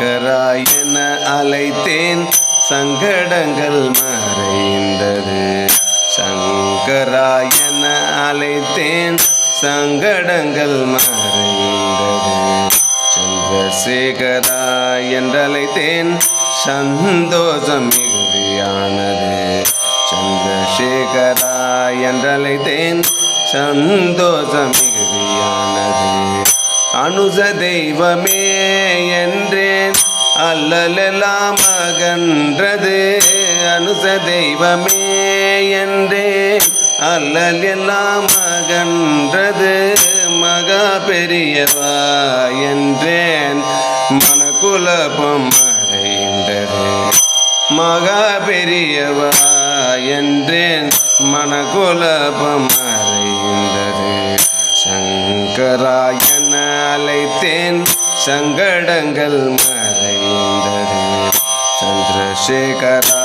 சங்கரா என அழைத்தேன் சங்கடங்கள் மறைந்தது. சங்கரா என அழைத்தேன் சங்கடங்கள் மறைந்தது. சந்திரசேகரா என்றழைத்தேன் சந்தோஷம் மிகுதியானது. சந்திரசேகரா என்றழைத்தேன் சந்தோஷம் மிகுதியானது. அனுச தெய்வமே என்றேன் அல்லலெல்லாம் அகன்றது. அனுச தெய்வமே என்றேன் அல்லல் எல்லாம் அகன்றது. மகா பெரியவா என்றேன் மனக்குழப்பம் மறைந்தது. மகா பெரியவா என்றேன் மனக்குழப்பம் மறைந்தது. சங்கரா என அழைத்தேன் சங்கடங்கள் மறைந்தது. சந்திரசேகரா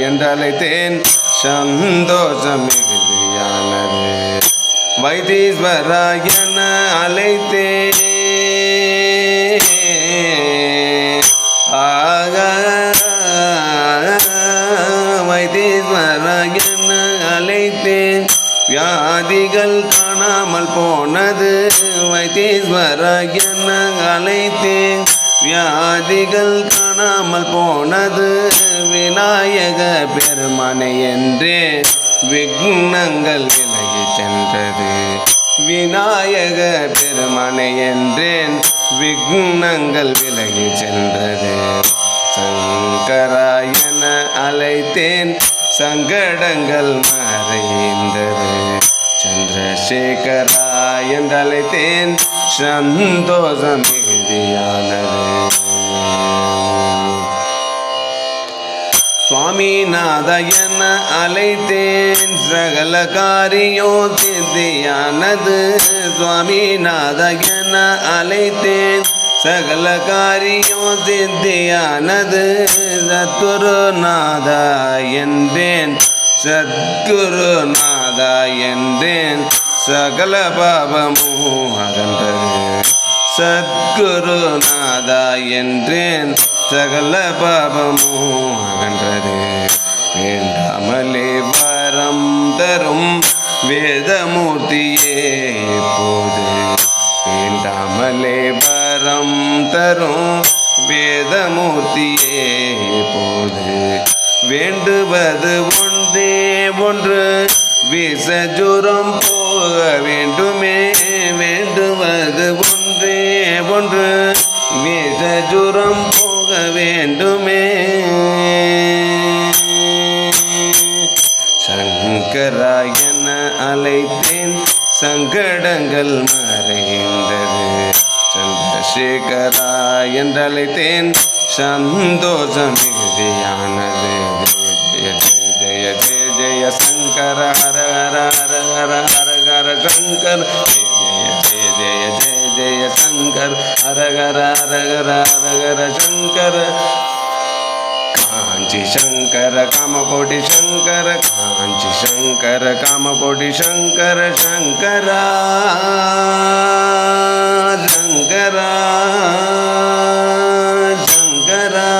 என்றழைத்தேன் சந்தோஷம் மிகுதியானது. வைத்தீஸ்வரா என அழைத்தேன் வைத்தீஸ்வரா என அழைத்தேன் வியாதிகள் காணாமல் போனது. வைத்தீஸ்வரா என அழைத்தேன் வியாதிகள் காணாமல் போனது. விநாயக பெருமானை என்றே விக்னங்கள் விலகி சென்றது. விநாயக பெருமானை என்றேன் விக்னங்கள் விலகி சென்றது. சங்கரா என அழைத்தேன் சங்கடங்கள் மறைந்தது. சந்திரசேகரா என்றழைத்தேன் சந்தோஷம் மிகுதியானது. சுவாமிநாத என அழைத்தேன் சகல காரியம் சித்தியானது. சுவாமிநாத என அழைத்தேன் சகல காரியம் சித்தியானது. சத்குருநாதா என்றேன் சத்குருநாதா என்றேன் சகல பாவமும் அகன்றது. சத்குருநாதா என்றேன் சகல பாவமும் அகன்றது. வேண்டாமலே வரம் தரும் வேதமூர்த்தியே போது. வேண்டாமலே வரம் தரும் வேதமூர்த்தியே போது. வேண்டுவது ஒன்றே ஒன்று விசஜுரம் போக வேண்டுமே. வேண்டுவது ஒன்றே ஒன்று விசஜுரம் போக வேண்டுமே. சங்கரா என அழைத்தேன் சங்கடங்கள் மறைந்தது. சந்திரசேகரா என்றழைத்தேன் சந்தோஷம் மிகுதியானது. ஜெய ஜெய ஜெய ஜெய சங்கர ஹர ஹர ஹர ஹர ஹர ஹர சங்கர். ஜெய ஜெய ஜெய ஜெய சங்கர் ஹர ஹர ஹர ஹர ஹர ஹர சங்கர். காஞ்சி சங்கர காமகோடி சங்கர. காஞ்சி சங்கர காமகோடி சங்கர. சங்கரா சங்கரா சங்கரா